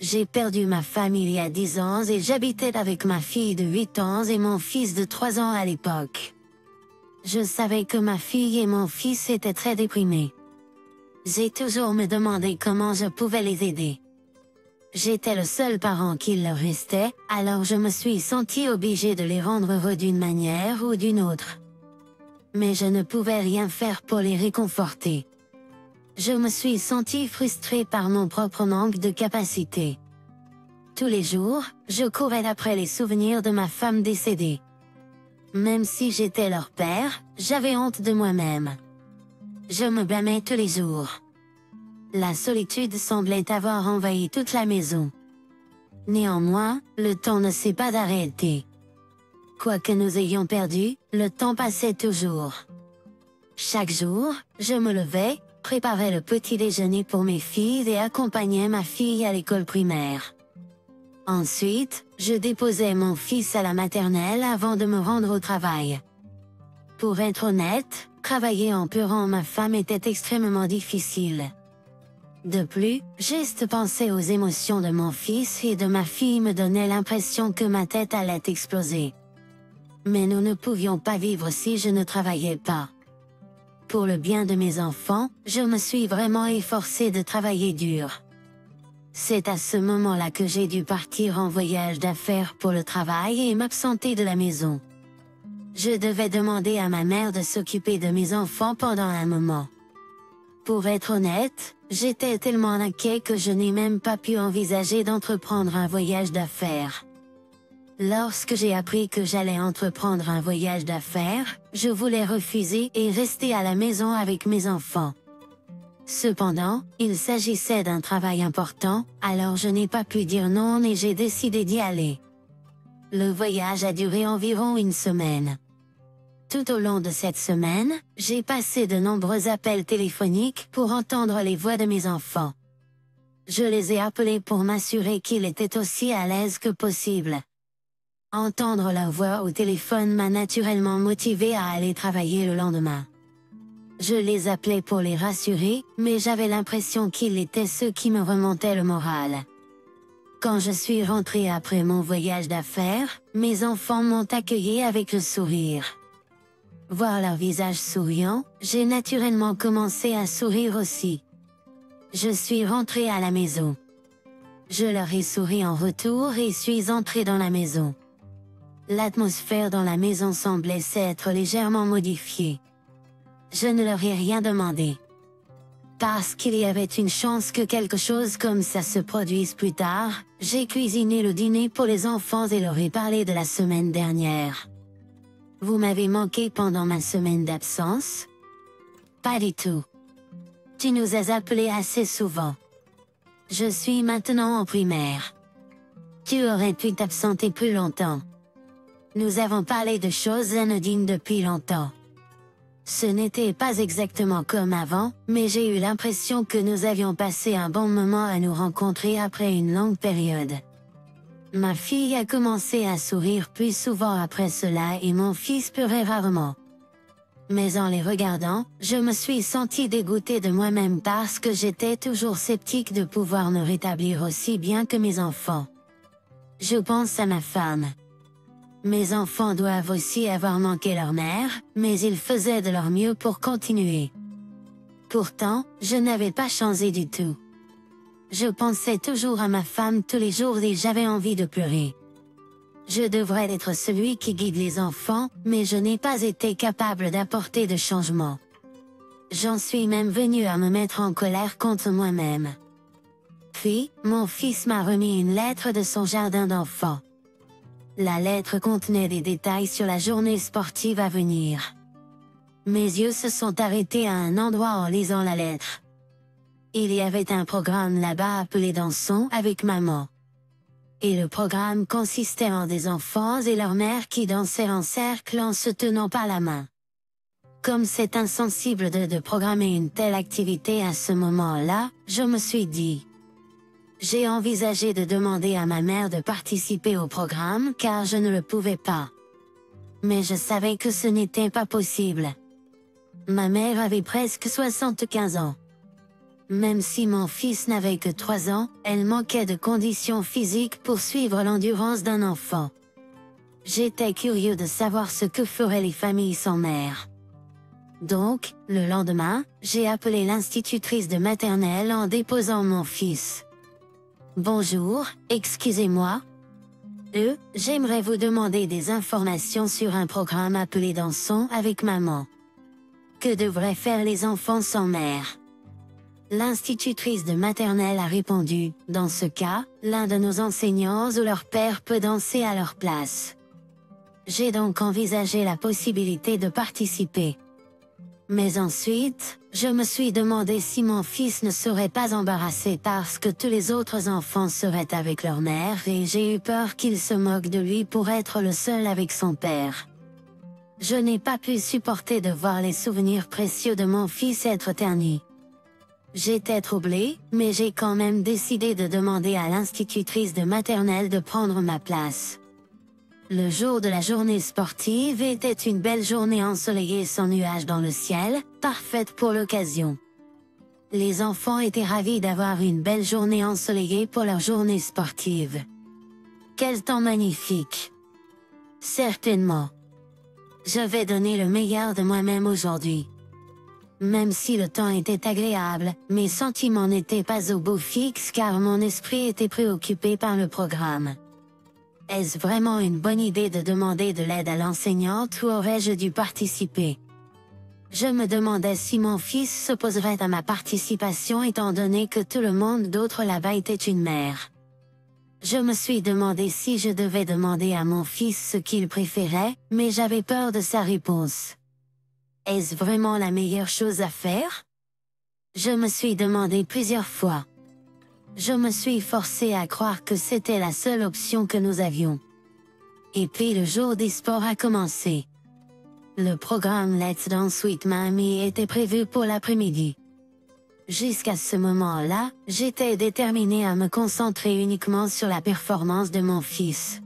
J'ai perdu ma femme il y a 10 ans et j'habitais avec ma fille de 8 ans et mon fils de 3 ans à l'époque. Je savais que ma fille et mon fils étaient très déprimés. J'ai toujours me demandé comment je pouvais les aider. J'étais le seul parent qu'il leur restait, alors je me suis sentie obligée de les rendre heureux d'une manière ou d'une autre. Mais je ne pouvais rien faire pour les réconforter. Je me suis sentie frustrée par mon propre manque de capacité. Tous les jours, je courais après les souvenirs de ma femme décédée. Même si j'étais leur père, j'avais honte de moi-même. Je me blâmais tous les jours. La solitude semblait avoir envahi toute la maison. Néanmoins, le temps ne s'est pas arrêté. Quoi que nous ayons perdu, le temps passait toujours. Chaque jour, je me levais, préparais le petit déjeuner pour mes filles et accompagnais ma fille à l'école primaire. Ensuite, je déposais mon fils à la maternelle avant de me rendre au travail. Pour être honnête, travailler en pleurant ma femme était extrêmement difficile. De plus, juste penser aux émotions de mon fils et de ma fille me donnait l'impression que ma tête allait exploser. Mais nous ne pouvions pas vivre si je ne travaillais pas. Pour le bien de mes enfants, je me suis vraiment efforcée de travailler dur. C'est à ce moment-là que j'ai dû partir en voyage d'affaires pour le travail et m'absenter de la maison. Je devais demander à ma mère de s'occuper de mes enfants pendant un moment. Pour être honnête, j'étais tellement inquiet que je n'ai même pas pu envisager d'entreprendre un voyage d'affaires. Lorsque j'ai appris que j'allais entreprendre un voyage d'affaires, je voulais refuser et rester à la maison avec mes enfants. Cependant, il s'agissait d'un travail important, alors je n'ai pas pu dire non et j'ai décidé d'y aller. Le voyage a duré environ une semaine. Tout au long de cette semaine, j'ai passé de nombreux appels téléphoniques pour entendre les voix de mes enfants. Je les ai appelés pour m'assurer qu'ils étaient aussi à l'aise que possible. Entendre leur voix au téléphone m'a naturellement motivée à aller travailler le lendemain. Je les appelais pour les rassurer, mais j'avais l'impression qu'ils étaient ceux qui me remontaient le moral. Quand je suis rentrée après mon voyage d'affaires, mes enfants m'ont accueilli avec le sourire. Voir leur visage souriant, j'ai naturellement commencé à sourire aussi. Je suis rentrée à la maison. Je leur ai souri en retour et suis entrée dans la maison. L'atmosphère dans la maison semblait s'être légèrement modifiée. Je ne leur ai rien demandé. Parce qu'il y avait une chance que quelque chose comme ça se produise plus tard, j'ai cuisiné le dîner pour les enfants et leur ai parlé de la semaine dernière. Vous m'avez manqué pendant ma semaine d'absence? Pas du tout. Tu nous as appelés assez souvent. Je suis maintenant en primaire. Tu aurais pu t'absenter plus longtemps. Nous avons parlé de choses anodines depuis longtemps. Ce n'était pas exactement comme avant, mais j'ai eu l'impression que nous avions passé un bon moment à nous rencontrer après une longue période. Ma fille a commencé à sourire plus souvent après cela et mon fils pleurait rarement. Mais en les regardant, je me suis sentie dégoûtée de moi-même parce que j'étais toujours sceptique de pouvoir me rétablir aussi bien que mes enfants. Je pense à ma femme. Mes enfants doivent aussi avoir manqué leur mère, mais ils faisaient de leur mieux pour continuer. Pourtant, je n'avais pas changé du tout. Je pensais toujours à ma femme tous les jours et j'avais envie de pleurer. Je devrais être celui qui guide les enfants, mais je n'ai pas été capable d'apporter de changement. J'en suis même venue à me mettre en colère contre moi-même. Puis, mon fils m'a remis une lettre de son jardin d'enfants. La lettre contenait des détails sur la journée sportive à venir. Mes yeux se sont arrêtés à un endroit en lisant la lettre. Il y avait un programme là-bas appelé Dansons avec maman. Et le programme consistait en des enfants et leur mère qui dansaient en cercle en se tenant par la main. Comme c'est insensible de programmer une telle activité à ce moment-là, je me suis dit. J'ai envisagé de demander à ma mère de participer au programme car je ne le pouvais pas. Mais je savais que ce n'était pas possible. Ma mère avait presque 75 ans. Même si mon fils n'avait que 3 ans, elle manquait de conditions physiques pour suivre l'endurance d'un enfant. J'étais curieux de savoir ce que feraient les familles sans mère. Donc, le lendemain, j'ai appelé l'institutrice de maternelle en déposant mon fils. Bonjour, excusez-moi. J'aimerais vous demander des informations sur un programme appelé Dansons avec maman. Que devraient faire les enfants sans mère? L'institutrice de maternelle a répondu, dans ce cas, l'un de nos enseignants ou leur père peut danser à leur place. J'ai donc envisagé la possibilité de participer. Mais ensuite, je me suis demandé si mon fils ne serait pas embarrassé parce que tous les autres enfants seraient avec leur mère et j'ai eu peur qu'il se moque de lui pour être le seul avec son père. Je n'ai pas pu supporter de voir les souvenirs précieux de mon fils être ternis. J'étais troublée, mais j'ai quand même décidé de demander à l'institutrice de maternelle de prendre ma place. Le jour de la journée sportive était une belle journée ensoleillée sans nuages dans le ciel, parfaite pour l'occasion. Les enfants étaient ravis d'avoir une belle journée ensoleillée pour leur journée sportive. Quel temps magnifique! Certainement. Je vais donner le meilleur de moi-même aujourd'hui. Même si le temps était agréable, mes sentiments n'étaient pas au beau fixe car mon esprit était préoccupé par le programme. Est-ce vraiment une bonne idée de demander de l'aide à l'enseignante ou aurais-je dû participer? Je me demandais si mon fils s'opposerait à ma participation étant donné que tout le monde d'autre là-bas était une mère. Je me suis demandé si je devais demander à mon fils ce qu'il préférait, mais j'avais peur de sa réponse. Est-ce vraiment la meilleure chose à faire? Je me suis demandé plusieurs fois. Je me suis forcée à croire que c'était la seule option que nous avions. Et puis le jour des sports a commencé. Le programme Let's Dance with Mommy était prévu pour l'après-midi. Jusqu'à ce moment-là, j'étais déterminée à me concentrer uniquement sur la performance de mon fils.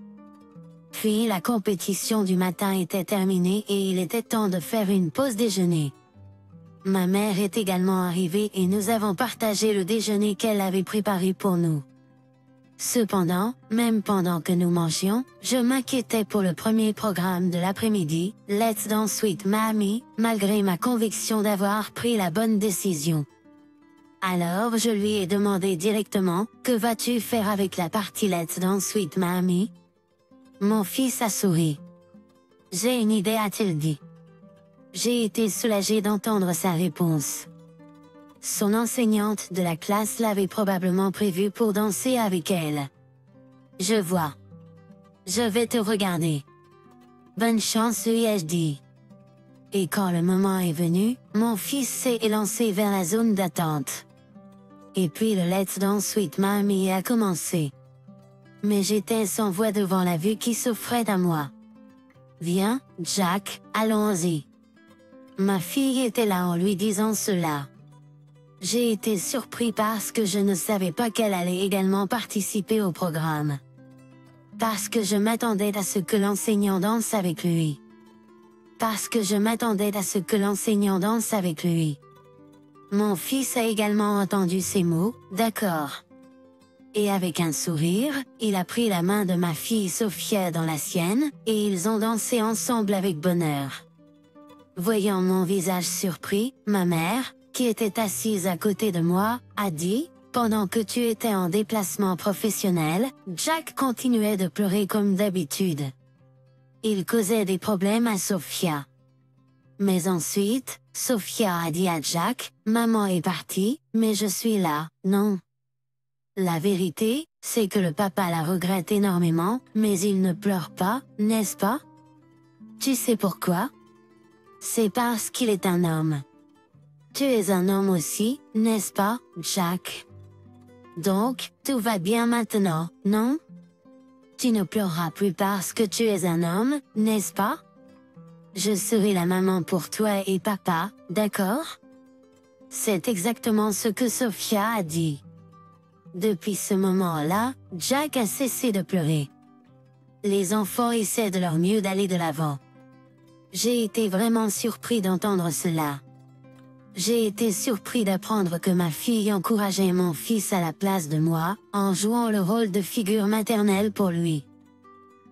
Puis la compétition du matin était terminée et il était temps de faire une pause déjeuner. Ma mère est également arrivée et nous avons partagé le déjeuner qu'elle avait préparé pour nous. Cependant, même pendant que nous mangions, je m'inquiétais pour le premier programme de l'après-midi, Let's Dance with Mommy, malgré ma conviction d'avoir pris la bonne décision. Alors je lui ai demandé directement, que vas-tu faire avec la partie Let's Dance with Mommy? Mon fils a souri. J'ai une idée, a-t-il dit. J'ai été soulagée d'entendre sa réponse. Son enseignante de la classe l'avait probablement prévu pour danser avec elle. Je vois. Je vais te regarder. Bonne chance, lui ai-je dit. Et quand le moment est venu, mon fils s'est élancé vers la zone d'attente. Et puis le Let's Dance with Mommy a commencé. Mais j'étais sans voix devant la vue qui s'offrait à moi. Viens, Jack, allons-y. Ma fille était là en lui disant cela. J'ai été surpris parce que je ne savais pas qu'elle allait également participer au programme. Parce que je m'attendais à ce que l'enseignant danse avec lui. Parce que je m'attendais à ce que l'enseignant danse avec lui. Mon fils a également entendu ces mots, d'accord. Et avec un sourire, il a pris la main de ma fille Sophia dans la sienne, et ils ont dansé ensemble avec bonheur. Voyant mon visage surpris, ma mère, qui était assise à côté de moi, a dit, « Pendant que tu étais en déplacement professionnel, Jack continuait de pleurer comme d'habitude. Il causait des problèmes à Sophia. » Mais ensuite, Sophia a dit à Jack, « Maman est partie, mais je suis là, non. » La vérité, c'est que le papa la regrette énormément, mais il ne pleure pas, n'est-ce pas? Tu sais pourquoi? C'est parce qu'il est un homme. Tu es un homme aussi, n'est-ce pas, Jack? Donc, tout va bien maintenant, non? Tu ne pleureras plus parce que tu es un homme, n'est-ce pas? Je serai la maman pour toi et papa, d'accord? C'est exactement ce que Sophia a dit. Depuis ce moment-là, Jack a cessé de pleurer. Les enfants essaient de leur mieux d'aller de l'avant. J'ai été vraiment surpris d'entendre cela. J'ai été surpris d'apprendre que ma fille encourageait mon fils à la place de moi, en jouant le rôle de figure maternelle pour lui.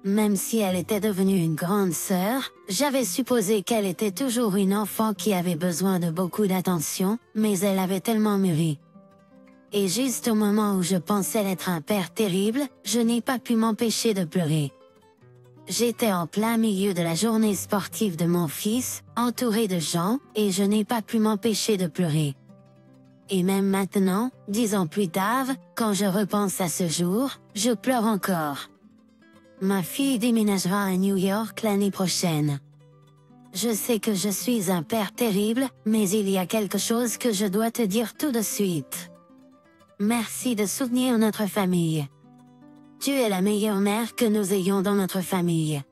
Même si elle était devenue une grande sœur, j'avais supposé qu'elle était toujours une enfant qui avait besoin de beaucoup d'attention, mais elle avait tellement mûri. Et juste au moment où je pensais être un père terrible, je n'ai pas pu m'empêcher de pleurer. J'étais en plein milieu de la journée sportive de mon fils, entouré de gens, et je n'ai pas pu m'empêcher de pleurer. Et même maintenant, 10 ans plus tard, quand je repense à ce jour, je pleure encore. Ma fille déménagera à New York l'année prochaine. Je sais que je suis un père terrible, mais il y a quelque chose que je dois te dire tout de suite. Merci de soutenir notre famille. Tu es la meilleure mère que nous ayons dans notre famille.